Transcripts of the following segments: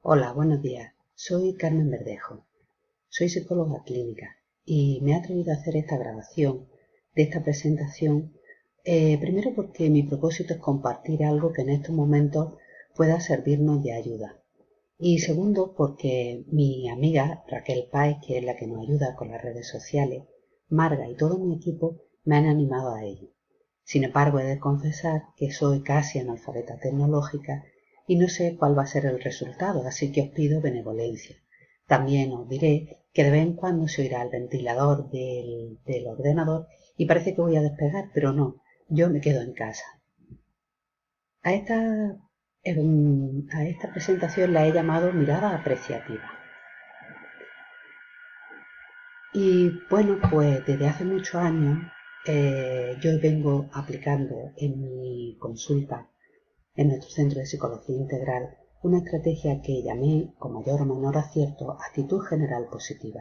Hola, buenos días. Soy Carmen Verdejo. Soy psicóloga clínica y me he atrevido a hacer esta grabación de esta presentación, primero porque mi propósito es compartir algo que en estos momentos pueda servirnos de ayuda. Y segundo, porque mi amiga Raquel Páez, que es la que nos ayuda con las redes sociales, Marga y todo mi equipo me han animado a ello. Sin embargo, he de confesar que soy casi analfabeta tecnológica y no sé cuál va a ser el resultado, así que os pido benevolencia. También os diré que de vez en cuando se oirá el ventilador del ordenador y parece que voy a despegar, pero no, yo me quedo en casa. A esta presentación la he llamado mirada apreciativa. Y bueno, pues desde hace muchos años yo vengo aplicando en mi consulta en nuestro centro de psicología integral una estrategia que llamé, con mayor o menor acierto, actitud general positiva.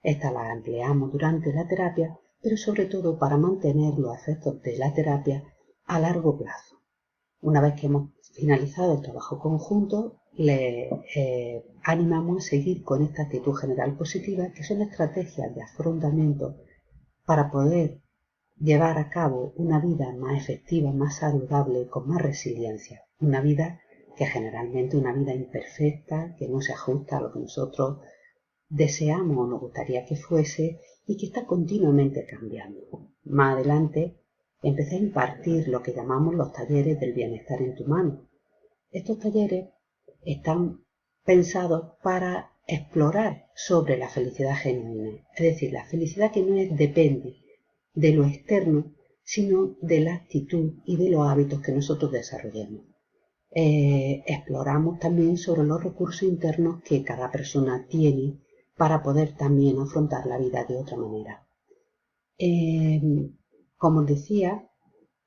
Esta la empleamos durante la terapia, pero sobre todo para mantener los efectos de la terapia a largo plazo. Una vez que hemos finalizado el trabajo conjunto, le animamos a seguir con esta actitud general positiva, que son estrategias de afrontamiento para poder llevar a cabo una vida más efectiva, más saludable, con más resiliencia. Una vida que generalmente una vida imperfecta, que no se ajusta a lo que nosotros deseamos o nos gustaría que fuese y que está continuamente cambiando. Más adelante empecé a impartir lo que llamamos los talleres del bienestar en tu mano. Estos talleres están pensados para explorar sobre la felicidad genuina, es decir, la felicidad que no depende de lo externo, sino de la actitud y de los hábitos que nosotros desarrollemos. Exploramos también sobre los recursos internos que cada persona tiene para poder también afrontar la vida de otra manera. Como os decía,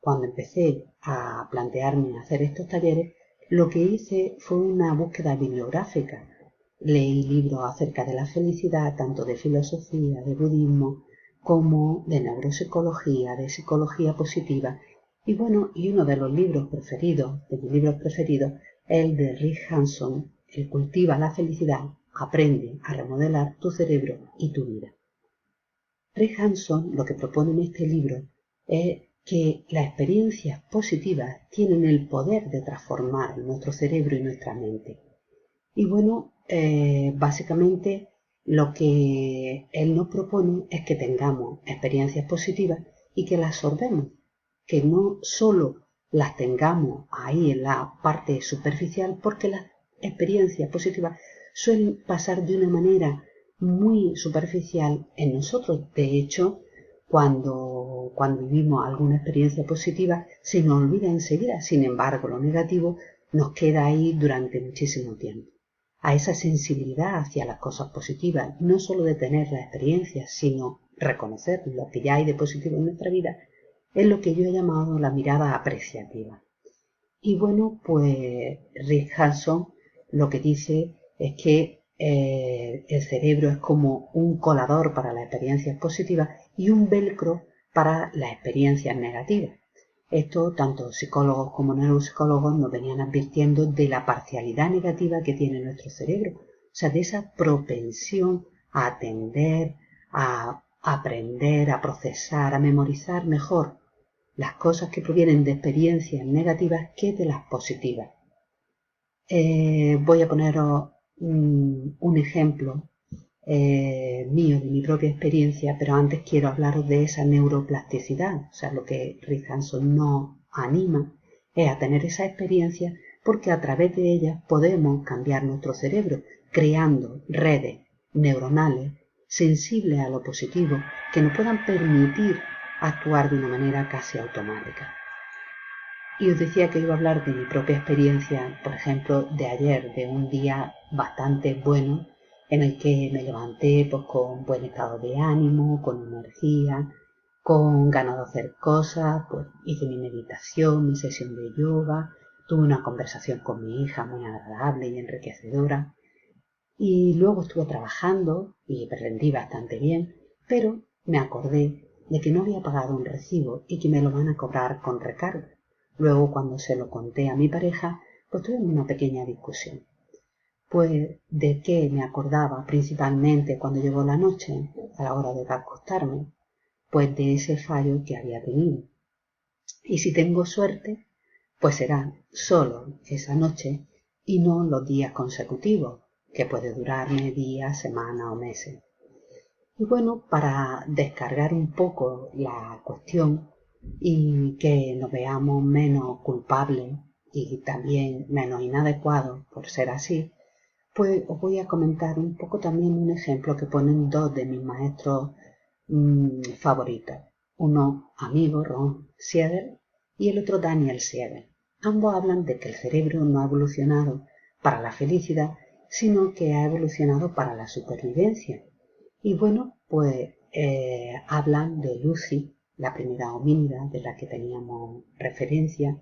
cuando empecé a plantearme hacer estos talleres, lo que hice fue una búsqueda bibliográfica. Leí libros acerca de la felicidad, tanto de filosofía, de budismo, como de neuropsicología, de psicología positiva. Y bueno, y uno de los libros preferidos, de mis libros preferidos, es el de Rick Hanson, El cultiva la felicidad, aprende a remodelar tu cerebro y tu vida. Rick Hanson lo que propone en este libro es que las experiencias positivas tienen el poder de transformar nuestro cerebro y nuestra mente. Y bueno, básicamente lo que él nos propone es que tengamos experiencias positivas y que las absorbemos, que no solo las tengamos ahí en la parte superficial, porque las experiencias positivas suelen pasar de una manera muy superficial en nosotros. De hecho, cuando vivimos alguna experiencia positiva, se nos olvida enseguida. Sin embargo, lo negativo nos queda ahí durante muchísimo tiempo. A esa sensibilidad hacia las cosas positivas, no solo de tener la experiencia, sino reconocer lo que ya hay de positivo en nuestra vida, es lo que yo he llamado la mirada apreciativa. Y bueno, pues Rick Hanson lo que dice es que el cerebro es como un colador para las experiencias positivas y un velcro para las experiencias negativas. Esto tanto psicólogos como neuropsicólogos nos venían advirtiendo de la parcialidad negativa que tiene nuestro cerebro, o sea, de esa propensión a atender, a aprender, a procesar, a memorizar mejor las cosas que provienen de experiencias negativas que de las positivas. Voy a poneros un ejemplo mío, de mi propia experiencia, pero antes quiero hablaros de esa neuroplasticidad. O sea, lo que Rick Hanson nos anima es a tener esa experiencia, porque a través de ellas podemos cambiar nuestro cerebro, creando redes neuronales sensibles a lo positivo que nos puedan permitir actuar de una manera casi automática. Y os decía que iba a hablar de mi propia experiencia, por ejemplo, de ayer, de un día bastante bueno, en el que me levanté pues, con buen estado de ánimo, con energía, con ganas de hacer cosas, pues hice mi meditación, mi sesión de yoga, tuve una conversación con mi hija muy agradable y enriquecedora, y luego estuve trabajando y rendí bastante bien, pero me acordé de que no había pagado un recibo y que me lo van a cobrar con recargo. Luego, cuando se lo conté a mi pareja, pues tuvimos una pequeña discusión. Pues, ¿de qué me acordaba principalmente cuando llegó la noche, a la hora de acostarme? Pues de ese fallo que había tenido. Y si tengo suerte, pues será solo esa noche y no los días consecutivos, que puede durarme días, semanas o meses. Y bueno, para descargar un poco la cuestión y que nos veamos menos culpables y también menos inadecuados por ser así, pues os voy a comentar un poco también un ejemplo que ponen dos de mis maestros favoritos. Uno amigo, Ron Siegel, y el otro Daniel Siegel. Ambos hablan de que el cerebro no ha evolucionado para la felicidad, sino que ha evolucionado para la supervivencia. Y bueno, pues hablan de Lucy, la primera homínida de la que teníamos referencia,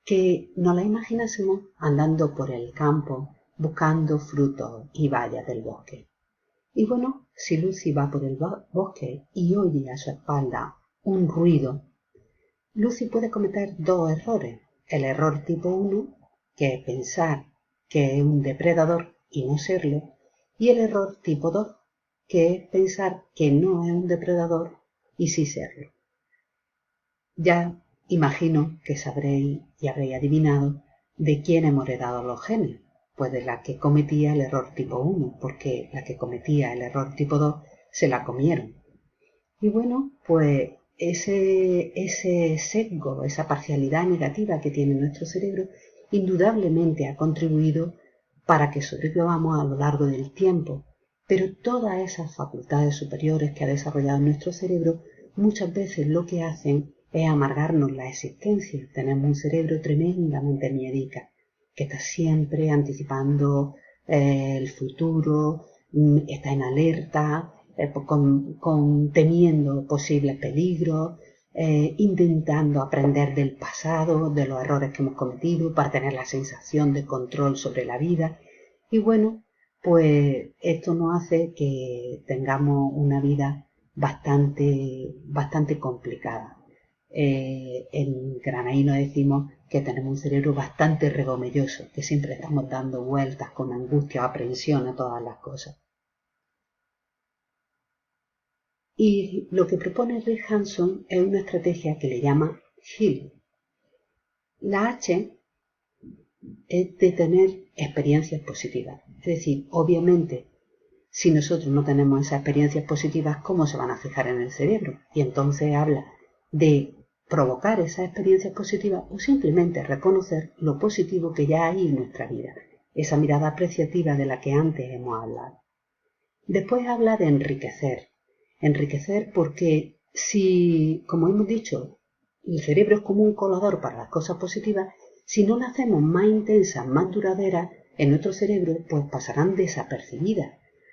que nos la imaginásemos andando por el campo buscando frutos y bayas del bosque. Y bueno, si Lucy va por el bosque y oye a su espalda un ruido, Lucy puede cometer dos errores. El error tipo 1, que es pensar que es un depredador y no serlo, y el error tipo 2, que es pensar que no es un depredador y sí serlo. Ya imagino que sabréis y habréis adivinado de quién hemos heredado los genes. Pues de la que cometía el error tipo 1, porque la que cometía el error tipo 2 se la comieron. Y bueno, pues ese sesgo, esa parcialidad negativa que tiene nuestro cerebro, indudablemente ha contribuido para que sobrevivamos a lo largo del tiempo. Pero todas esas facultades superiores que ha desarrollado nuestro cerebro muchas veces lo que hacen es amargarnos la existencia. Tenemos un cerebro tremendamente miedica, que está siempre anticipando el futuro, está en alerta, temiendo posibles peligros, intentando aprender del pasado, de los errores que hemos cometido, para tener la sensación de control sobre la vida. Y bueno, pues esto nos hace que tengamos una vida bastante complicada. En Granaíno decimos que tenemos un cerebro bastante regomelloso, que siempre estamos dando vueltas con angustia o aprensión a todas las cosas. Y lo que propone Rick Hanson es una estrategia que le llama Heal. La H es de tener experiencias positivas. Es decir, obviamente, si nosotros no tenemos esas experiencias positivas, ¿cómo se van a fijar en el cerebro? Y entonces habla de provocar esas experiencias positivas o simplemente reconocer lo positivo que ya hay en nuestra vida, esa mirada apreciativa de la que antes hemos hablado. Después habla de enriquecer porque si, como hemos dicho, el cerebro es como un colador para las cosas positivas, si no las hacemos más intensas, más duraderas en nuestro cerebro, pues pasarán desapercibidas.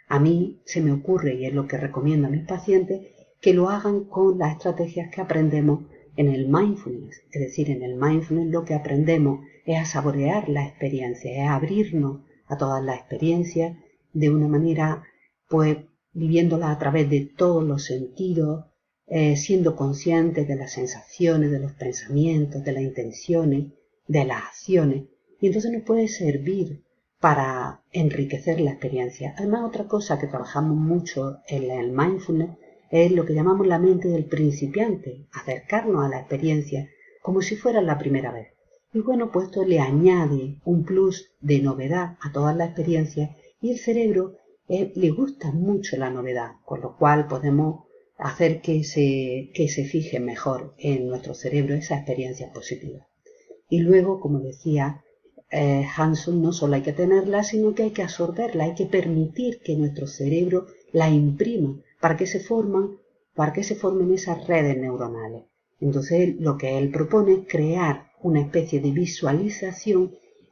A mí se me ocurre, y es lo que recomiendo a mis pacientes, que lo hagan con las estrategias que aprendemos en el mindfulness. Es decir, en el mindfulness lo que aprendemos es a saborear la experiencia, es a abrirnos a todas las experiencias de una manera, pues, viviéndolas a través de todos los sentidos, siendo conscientes de las sensaciones, de los pensamientos, de las intenciones, de las acciones. Y entonces nos puede servir para enriquecer la experiencia. Además, otra cosa que trabajamos mucho en el mindfulness es lo que llamamos la mente del principiante, acercarnos a la experiencia como si fuera la primera vez. Y bueno, pues esto le añade un plus de novedad a todas las experiencias y el cerebro le gusta mucho la novedad, con lo cual podemos hacer que se fije mejor en nuestro cerebro esa experiencia positiva. Y luego, como decía Hanson, no solo hay que tenerla, sino que hay que absorberla, hay que permitir que nuestro cerebro la imprima para que se formen esas redes neuronales. Entonces, lo que él propone es crear una especie de visualización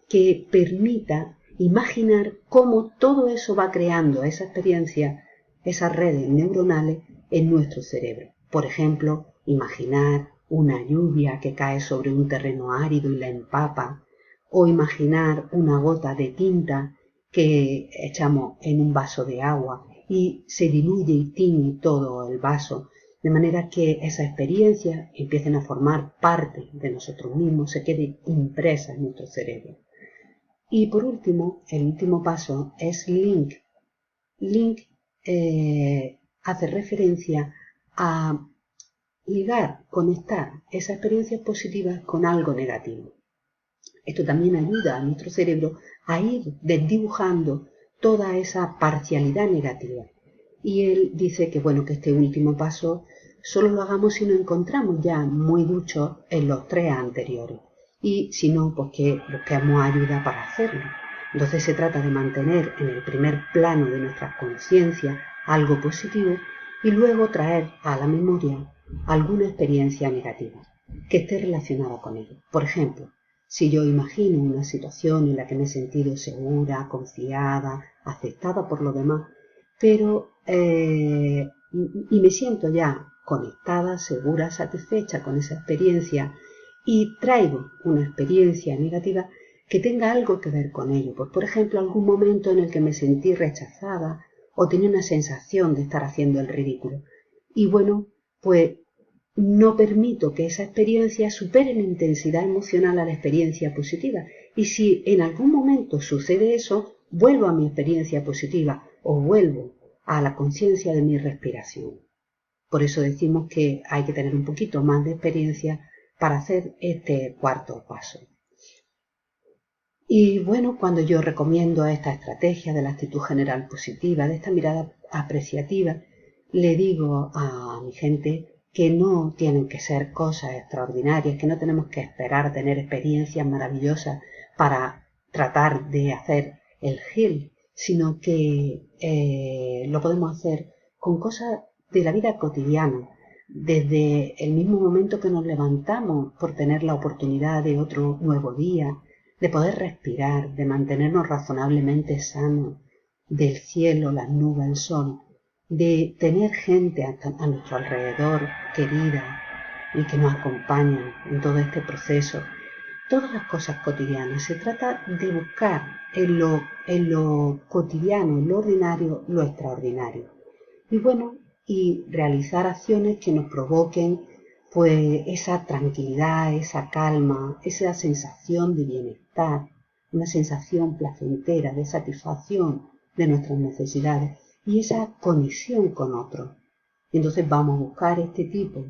que permita imaginar cómo todo eso va creando esa experiencia, esas redes neuronales en nuestro cerebro. Por ejemplo, imaginar una lluvia que cae sobre un terreno árido y la empapa, o imaginar una gota de tinta que echamos en un vaso de agua y se diluye y tiñe todo el vaso, de manera que esa experiencia empiecen a formar parte de nosotros mismos, se quede impresa en nuestro cerebro. Y por último, el último paso es link. Link hace referencia a ligar, conectar esas experiencias positivas con algo negativo. Esto también ayuda a nuestro cerebro a ir desdibujando toda esa parcialidad negativa. Y él dice que bueno, que este último paso solo lo hagamos si nos encontramos ya muy duchos en los 3 anteriores. Y si no, pues que busquemos ayuda para hacerlo. Entonces se trata de mantener en el primer plano de nuestra conciencia algo positivo y luego traer a la memoria alguna experiencia negativa que esté relacionada con ello. Por ejemplo, si yo imagino una situación en la que me he sentido segura, confiada, aceptada por los demás, pero y me siento ya conectada, segura, satisfecha con esa experiencia y traigo una experiencia negativa que tenga algo que ver con ello. Pues, por ejemplo, algún momento en el que me sentí rechazada o tenía una sensación de estar haciendo el ridículo. Y bueno, pues no permito que esa experiencia supere en intensidad emocional a la experiencia positiva. Y si en algún momento sucede eso, vuelvo a mi experiencia positiva o vuelvo a la conciencia de mi respiración. Por eso decimos que hay que tener un poquito más de experiencia para hacer este cuarto paso. Y bueno, cuando yo recomiendo esta estrategia de la actitud general positiva, de esta mirada apreciativa, le digo a mi gente que no tienen que ser cosas extraordinarias, que no tenemos que esperar a tener experiencias maravillosas para tratar de hacer el heal, sino que lo podemos hacer con cosas de la vida cotidiana, desde el mismo momento que nos levantamos por tener la oportunidad de otro nuevo día, de poder respirar, de mantenernos razonablemente sanos, del cielo, las nubes, el sol, de tener gente a nuestro alrededor querida y que nos acompañan en todo este proceso. Todas las cosas cotidianas. Se trata de buscar en lo cotidiano, en lo ordinario, lo extraordinario. Y bueno, y realizar acciones que nos provoquen pues esa tranquilidad, esa calma, esa sensación de bienestar, una sensación placentera de satisfacción de nuestras necesidades y esa conexión con otros. Y entonces vamos a buscar este tipo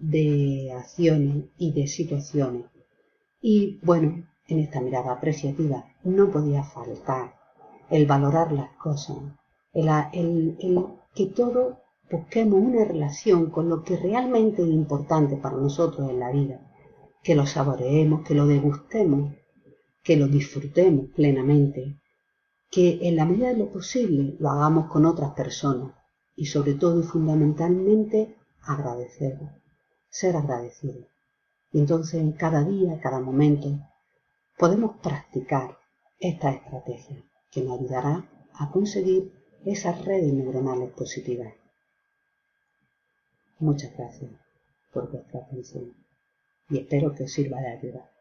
de acciones y de situaciones. Y bueno, en esta mirada apreciativa no podía faltar el valorar las cosas, el que todo busquemos una relación con lo que realmente es importante para nosotros en la vida, que lo saboreemos, que lo degustemos, que lo disfrutemos plenamente, que en la medida de lo posible lo hagamos con otras personas y sobre todo y fundamentalmente agradecer, ser agradecidos. Y entonces en cada día, cada momento, podemos practicar esta estrategia que nos ayudará a conseguir esas redes neuronales positivas. Muchas gracias por vuestra atención y espero que os sirva de ayuda.